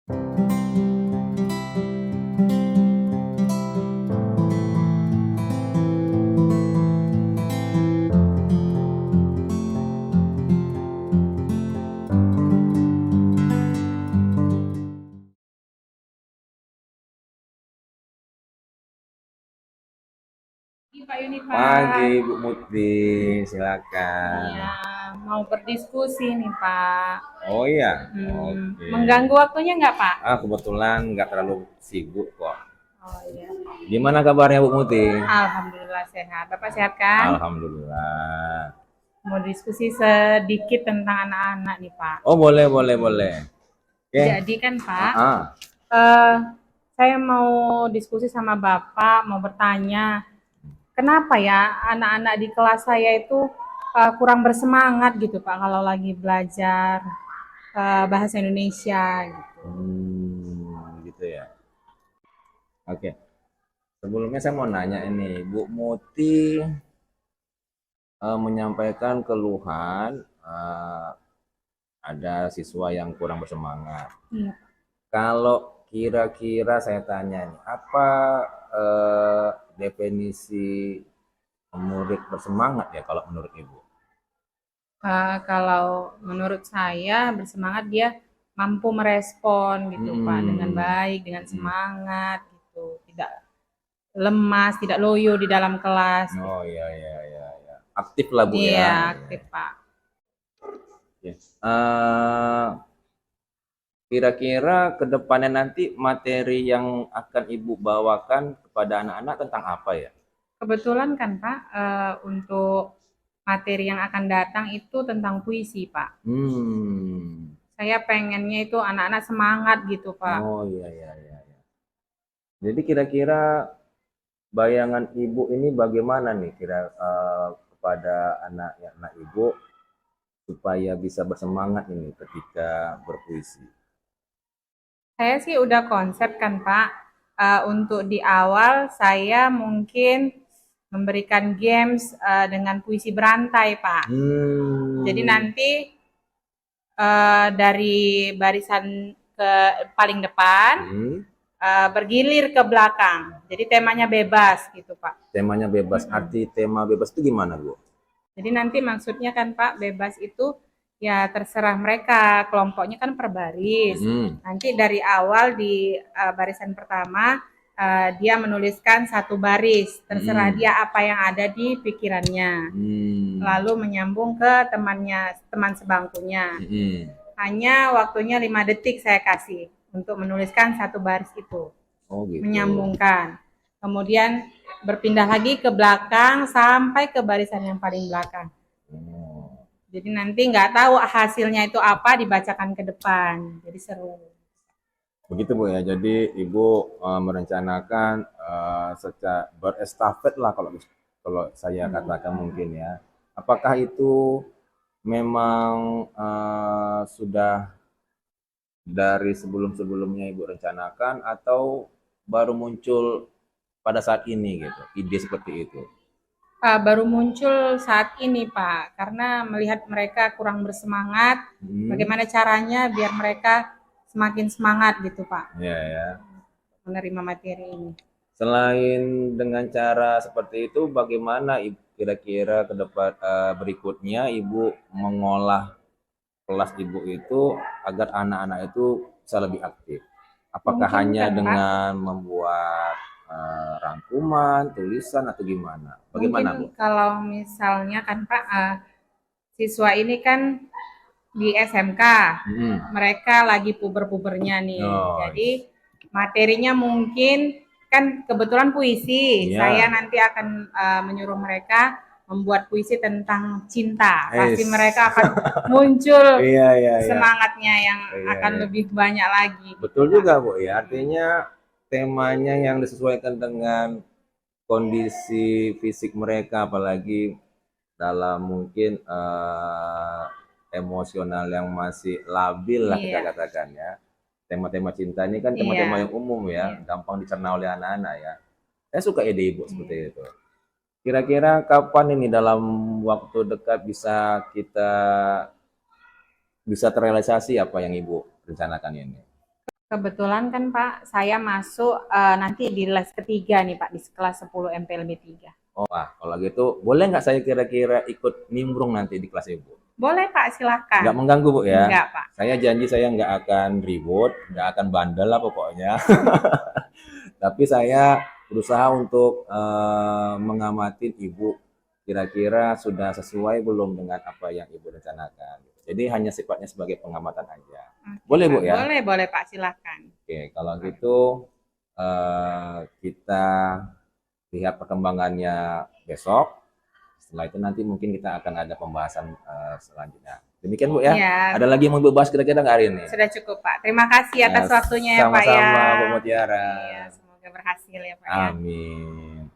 Pak Pagi, Yunifar. Bu Muti, silakan. Iya, mau berdiskusi nih Pak. Oh iya, oke. Mengganggu waktunya nggak Pak? Kebetulan nggak terlalu sibuk kok. Oh iya. Gimana kabarnya Bu Muti? Alhamdulillah sehat. Bapak sehat kan? Alhamdulillah. Mau diskusi sedikit tentang anak-anak nih Pak. Oh boleh, boleh, boleh. Oke. Jadi kan Pak, Ah, eh, saya mau diskusi sama Bapak, mau bertanya, kenapa ya anak-anak di kelas saya itu kurang bersemangat gitu Pak kalau lagi belajar bahasa Indonesia gitu. gitu ya. Oke. Sebelumnya saya mau nanya ini, Bu Muti menyampaikan keluhan ada siswa yang kurang bersemangat. Iya. Kalau kira-kira saya tanya nih, apa eh, definisi murid bersemangat ya kalau menurut Ibu? Kalau menurut saya bersemangat dia mampu merespon gitu Pak dengan Hmm, baik, dengan hmm. semangat gitu, tidak lemas, tidak loyo di dalam kelas Oh gitu. iya iya iya iya. Aktif lah Bu ya. Iya, Iya. aktif Pak. Oke. Kira-kira ke depannya nanti materi yang akan Ibu bawakan kepada anak-anak tentang apa ya? Kebetulan kan Pak, untuk materi yang akan datang itu tentang puisi Pak. Hmm. Saya pengennya itu anak-anak semangat gitu Pak. Oh iya iya iya, iya. Jadi kira-kira bayangan Ibu ini bagaimana nih kepada anak Ibu supaya bisa bersemangat ini ketika berpuisi? Saya sih udah konsep kan Pak, untuk di awal saya mungkin memberikan games dengan puisi berantai Pak. Jadi Hmm. nanti dari barisan ke paling depan Hmm. bergilir ke belakang. Jadi temanya bebas gitu Pak. Temanya bebas. Arti tema bebas itu gimana, Bu? Jadi nanti maksudnya kan Pak, bebas itu ya terserah mereka, kelompoknya kan per baris. Hmm. Nanti dari awal di barisan pertama dia menuliskan satu baris, terserah Hmm. dia apa yang ada di pikirannya. Hmm. Lalu menyambung ke temannya, teman sebangkunya. Hmm. Hanya waktunya 5 detik saya kasih untuk menuliskan satu baris itu, Oh gitu. menyambungkan. Kemudian berpindah lagi ke belakang sampai ke barisan yang paling belakang. Oh. Jadi nanti nggak tahu hasilnya itu apa dibacakan ke depan. Jadi seru. Begitu Bu ya. Jadi Ibu merencanakan secara berestafet lah kalau kalau saya katakan mungkin ya. Apakah itu memang sudah dari sebelum-sebelumnya Ibu rencanakan atau baru muncul pada saat ini gitu, ide seperti itu? Baru muncul saat ini Pak, karena melihat mereka kurang bersemangat, Hmm, bagaimana caranya biar mereka semakin semangat gitu Pak, ya ya. menerima materi ini. Selain dengan cara seperti itu, bagaimana kira-kira ke depan berikutnya Ibu mengolah kelas Ibu itu agar anak-anak itu bisa lebih aktif? Apakah Mungkin hanya kan Pak, dengan membuat rangkuman, tulisan atau gimana? Bagaimana, Bu? mungkin kalau misalnya kan Pak, siswa ini kan di SMK, Hmm. mereka lagi puber-pubernya nih. Oh, Jadi materinya mungkin kan kebetulan puisi. Saya iya. nanti akan menyuruh mereka membuat puisi tentang cinta. Pasti Es. mereka akan muncul Iya, iya, iya. semangatnya yang Iya, akan iya. lebih banyak lagi gitu Betul Pak. juga, Bu ya. Artinya temanya yang disesuaikan dengan kondisi fisik mereka, apalagi dalam mungkin emosional yang masih labil lah kita Iya, katakan ya. Tema-tema cinta ini kan tema-tema iya, yang umum ya, iya. gampang dicerna oleh anak-anak ya. Saya suka ide Ibu seperti itu. Kira-kira kapan ini dalam waktu dekat bisa terrealisasi apa yang Ibu rencanakan ini? Kebetulan kan Pak, saya masuk nanti di les ketiga nih Pak, di kelas 10 MPLB 3. Oh, wah, kalau gitu boleh nggak saya kira-kira ikut nimbrung nanti di kelas Ibu? Boleh Pak, Nggak silakan. mengganggu Bu ya? Enggak Pak. Saya janji saya nggak akan ribut, nggak akan bandel lah pokoknya. Tapi saya berusaha untuk mengamati Ibu kira-kira sudah sesuai belum dengan apa yang Ibu rencanakan. Jadi hanya sifatnya sebagai pengamatan aja. Oke Boleh Pak, Bu ya? boleh boleh Pak, silakan. Oke, kalau gitu kita lihat perkembangannya besok. Setelah itu nanti mungkin kita akan ada pembahasan selanjutnya. Demikian Bu ya. Ya, Ada lagi yang mau Ibu bahas kira-kira nggak hari ini? sudah cukup Pak. Terima kasih Ya, atas waktunya ya Pak ya. sama-sama Bu Mutiara. Iya, semoga berhasil ya Pak ya. Amin.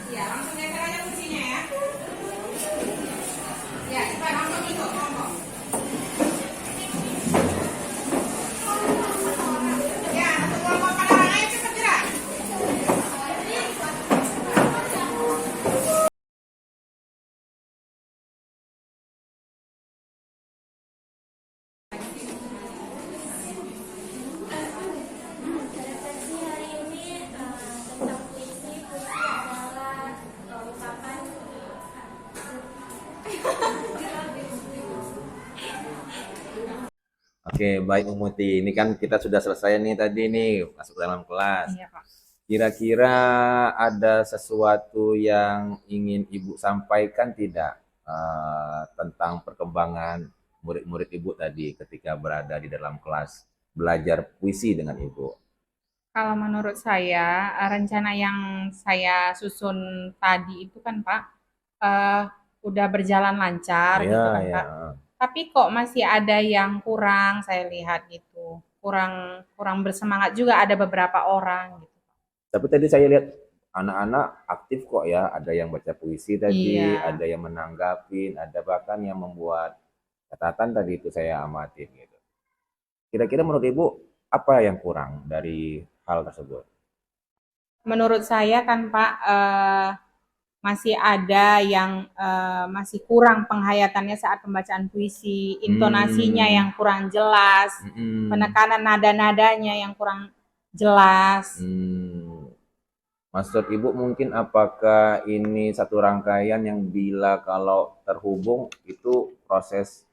Iya, langsung geser aja kuncinya ya. Ya, cepat langsung ikut kelompok. Ya, satu kelompok pada orang ayo cepat gerak. Presentasi hari ini tentang puisi. Puisi adalah ungkapan. Oke, baik Bu Muti. Ini kan kita sudah selesai nih tadi nih masuk dalam kelas. Iya Pak. Kira-kira ada sesuatu yang ingin Ibu sampaikan tidak tentang perkembangan murid-murid Ibu tadi ketika berada di dalam kelas belajar puisi dengan Ibu? Kalau menurut saya, rencana yang saya susun tadi itu kan Pak, eee, udah berjalan lancar Iya, gitu kan ya. Pak. Tapi kok masih ada yang kurang saya lihat gitu, kurang kurang bersemangat juga ada beberapa orang gitu. Tapi tadi saya lihat anak-anak aktif kok ya, ada yang baca puisi tadi, Iya. ada yang menanggapin, ada bahkan yang membuat catatan tadi itu saya amatin gitu. Kira-kira menurut Ibu apa yang kurang dari hal tersebut? Menurut saya kan Pak, masih ada yang, masih kurang penghayatannya saat pembacaan puisi, intonasinya Hmm, yang kurang jelas, mm-mm, penekanan nada-nadanya yang kurang jelas. hmm. Maksud Ibu mungkin apakah ini satu rangkaian yang bila kalau terhubung itu proses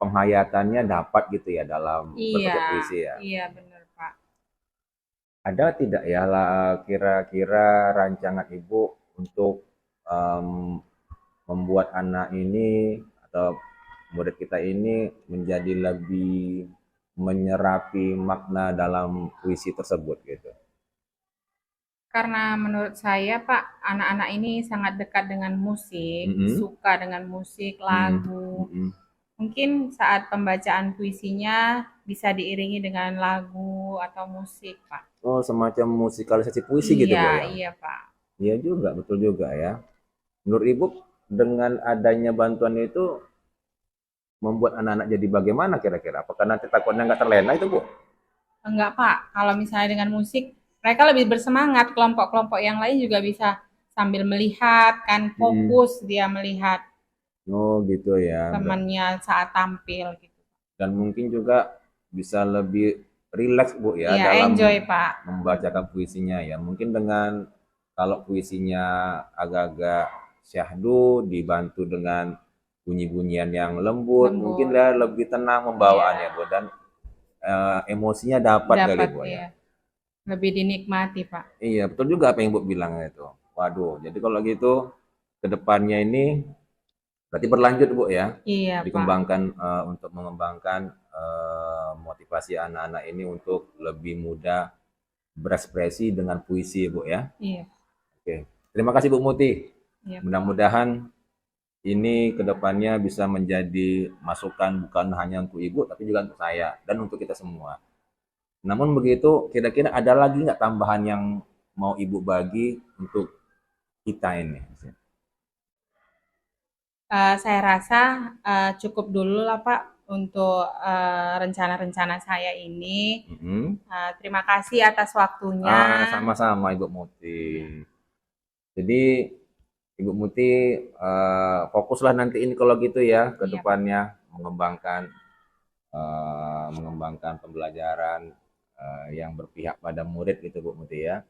penghayatannya dapat gitu ya dalam Iya, berbagai puisi ya? iya benar Pak. Ada tidak ya kira-kira rancangan Ibu untuk em, membuat anak ini atau murid kita ini menjadi lebih menyerapi makna dalam puisi tersebut gitu? Karena menurut saya Pak, anak-anak ini sangat dekat dengan musik, Mm-mm, suka dengan musik, mm-mm, lagu. mm-mm. Mungkin saat pembacaan puisinya bisa diiringi dengan lagu atau musik, Pak. Oh, semacam musikalisasi puisi gitu Iya, Bu ya? iya, Pak. Iya juga, betul juga ya. Menurut Ibu dengan adanya bantuan itu membuat anak-anak jadi bagaimana kira-kira? Apakah nanti takutnya nggak terlena itu Bu? Enggak, Pak. Kalau misalnya dengan musik, mereka lebih bersemangat. Kelompok-kelompok yang lain juga bisa sambil melihat, kan Mm-mm. fokus dia melihat Oh gitu ya. temannya saat tampil gitu. Dan mungkin juga bisa lebih rileks Bu ya Iya, dalam enjoy, Pak. membacakan puisinya ya. Mungkin dengan kalau puisinya agak-agak syahdu dibantu dengan bunyi-bunyian yang lembut, mungkin Lembut. dia lebih tenang membawaannya Iya, Bu dan emosinya dapat kali dapat Bu ya. ya. Lebih dinikmati, Pak. Iya, betul juga apa yang Bu bilang itu. Waduh, jadi kalau gitu ke depannya ini berarti berlanjut Bu ya, Iya, Pak. dikembangkan untuk mengembangkan motivasi anak-anak ini untuk lebih mudah berekspresi dengan puisi Bu ya. Iya, Oke, terima kasih Bu Muti. iya, Pak. Mudah-mudahan ini ke depannya bisa menjadi masukan bukan hanya untuk Ibu tapi juga untuk saya dan untuk kita semua. Namun begitu, kira-kira ada lagi nggak tambahan yang mau Ibu bagi untuk kita ini? Saya rasa, cukup dulu lah, Pak. untuk rencana-rencana saya ini. Mm-mm. Terima kasih atas waktunya. Sama-sama Ibu Muti. Jadi Ibu Muti fokuslah nanti ini kalau gitu ya ke Iya, Pak. depannya mengembangkan pembelajaran yang berpihak pada murid gitu Bu Muti ya.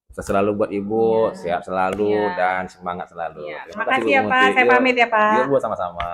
Sukses selalu buat Ibu, Iya. sehat selalu Iya. dan semangat selalu. Iya. Terima Terima kasih kasih Bu ya, Pak. Muti. Saya Yuk, pamit ya, Pak. yuk Bu sama-sama.